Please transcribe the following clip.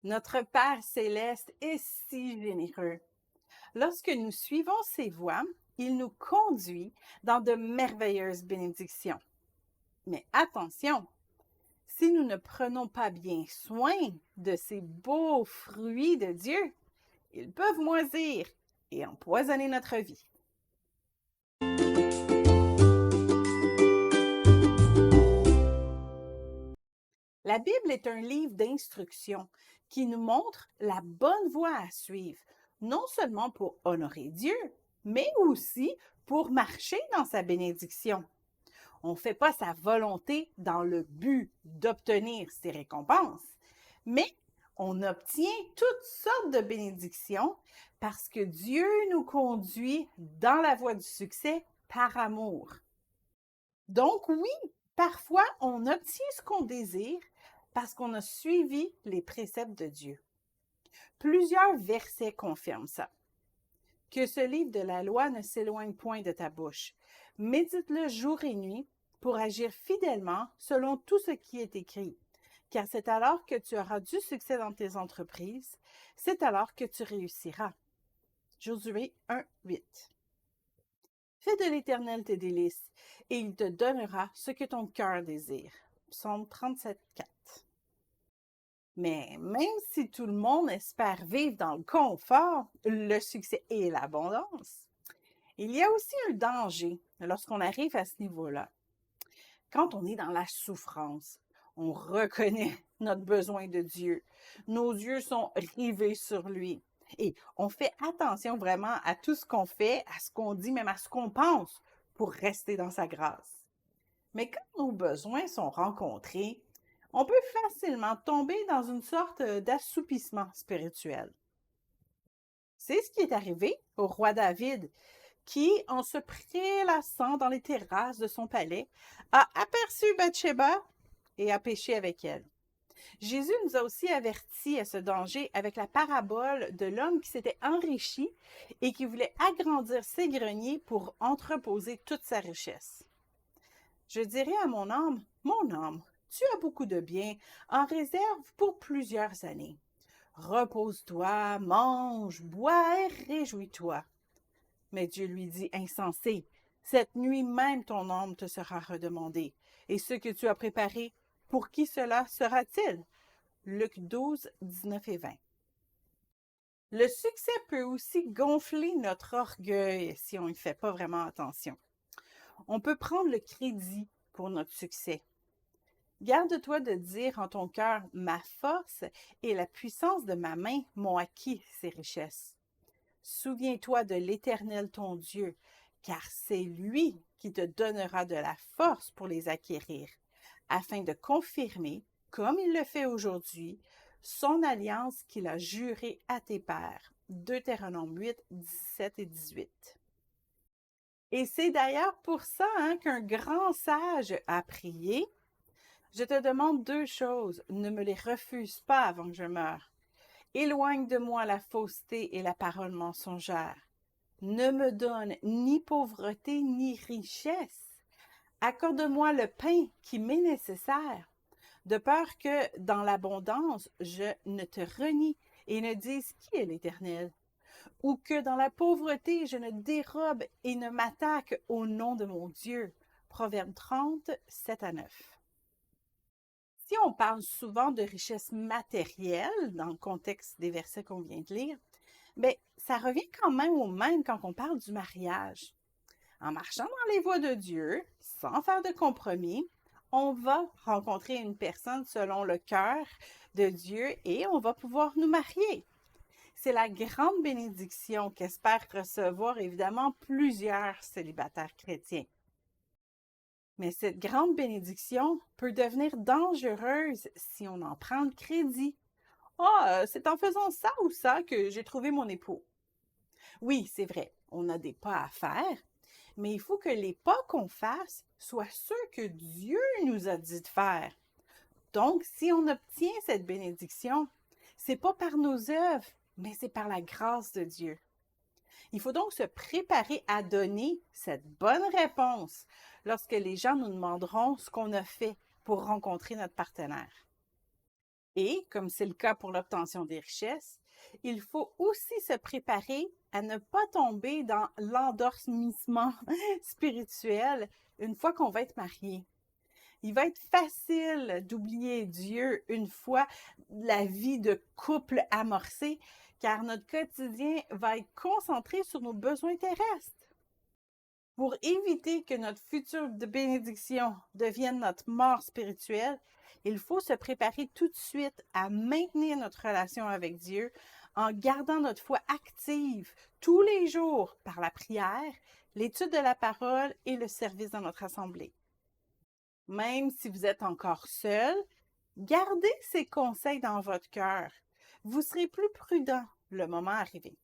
Notre Père céleste est si généreux. Lorsque nous suivons ses voies, il nous conduit dans de merveilleuses bénédictions. Mais attention, si nous ne prenons pas bien soin de ces beaux fruits de Dieu, ils peuvent moisir et empoisonner notre vie. La Bible est un livre d'instructions qui nous montre la bonne voie à suivre, non seulement pour honorer Dieu, mais aussi pour marcher dans sa bénédiction. On ne fait pas sa volonté dans le but d'obtenir ses récompenses, mais on obtient toutes sortes de bénédictions parce que Dieu nous conduit dans la voie du succès par amour. Donc oui, parfois on obtient ce qu'on désire parce qu'on a suivi les préceptes de Dieu. Plusieurs versets confirment ça. Que ce livre de la loi ne s'éloigne point de ta bouche. Médite-le jour et nuit pour agir fidèlement selon tout ce qui est écrit. Car c'est alors que tu auras du succès dans tes entreprises, c'est alors que tu réussiras. Josué 1, 8. Fais de l'Éternel tes délices, et il te donnera ce que ton cœur désire. Psaume 37, 4. Mais même si tout le monde espère vivre dans le confort, le succès et l'abondance, il y a aussi un danger lorsqu'on arrive à ce niveau-là. Quand on est dans la souffrance, on reconnaît notre besoin de Dieu. Nos yeux sont rivés sur lui. Et on fait attention vraiment à tout ce qu'on fait, à ce qu'on dit, même à ce qu'on pense pour rester dans sa grâce. Mais quand nos besoins sont rencontrés, on peut facilement tomber dans une sorte d'assoupissement spirituel. C'est ce qui est arrivé au roi David, qui, en se prélassant dans les terrasses de son palais, a aperçu Bathsheba et a péché avec elle. Jésus nous a aussi avertis à ce danger avec la parabole de l'homme qui s'était enrichi et qui voulait agrandir ses greniers pour entreposer toute sa richesse. Je dirais à mon âme, tu as beaucoup de biens en réserve pour plusieurs années. Repose-toi, mange, bois et réjouis-toi. Mais Dieu lui dit, insensé, cette nuit même ton âme te sera redemandée. Et ce que tu as préparé, pour qui cela sera-t-il? Luc 12, 19 et 20. Le succès peut aussi gonfler notre orgueil si on ne fait pas vraiment attention. On peut prendre le crédit pour notre succès. Garde-toi de dire en ton cœur, ma force et la puissance de ma main m'ont acquis ces richesses. Souviens-toi de l'Éternel ton Dieu, car c'est lui qui te donnera de la force pour les acquérir, afin de confirmer, comme il le fait aujourd'hui, son alliance qu'il a jurée à tes pères. Deutéronome 8, 17 et 18. Et c'est d'ailleurs pour ça qu'un grand sage a prié. Je te demande deux choses, ne me les refuse pas avant que je meure. Éloigne de moi la fausseté et la parole mensongère. Ne me donne ni pauvreté ni richesse. Accorde-moi le pain qui m'est nécessaire, de peur que, dans l'abondance, je ne te renie et ne dise qui est l'Éternel, ou que dans la pauvreté, je ne dérobe et ne m'attaque au nom de mon Dieu. Proverbe 30, 7 à 9. Si on parle souvent de richesse matérielle dans le contexte des versets qu'on vient de lire, bien, ça revient quand même au même quand on parle du mariage. En marchant dans les voies de Dieu, sans faire de compromis, on va rencontrer une personne selon le cœur de Dieu et on va pouvoir nous marier. C'est la grande bénédiction qu'espèrent recevoir évidemment plusieurs célibataires chrétiens. Mais cette grande bénédiction peut devenir dangereuse si on en prend le crédit. Ah, c'est en faisant ça ou ça que j'ai trouvé mon époux. Oui, c'est vrai, on a des pas à faire, mais il faut que les pas qu'on fasse soient ceux que Dieu nous a dit de faire. Donc, si on obtient cette bénédiction, c'est pas par nos œuvres, mais c'est par la grâce de Dieu. Il faut donc se préparer à donner cette bonne réponse lorsque les gens nous demanderont ce qu'on a fait pour rencontrer notre partenaire. Et, comme c'est le cas pour l'obtention des richesses, il faut aussi se préparer à ne pas tomber dans l'endormissement spirituel une fois qu'on va être marié. Il va être facile d'oublier Dieu une fois la vie de couple amorcée, car notre quotidien va être concentré sur nos besoins terrestres. Pour éviter que notre future bénédiction devienne notre mort spirituelle, il faut se préparer tout de suite à maintenir notre relation avec Dieu en gardant notre foi active tous les jours par la prière, l'étude de la parole et le service dans notre assemblée. Même si vous êtes encore seul, gardez ces conseils dans votre cœur. Vous serez plus prudent le moment arrivé.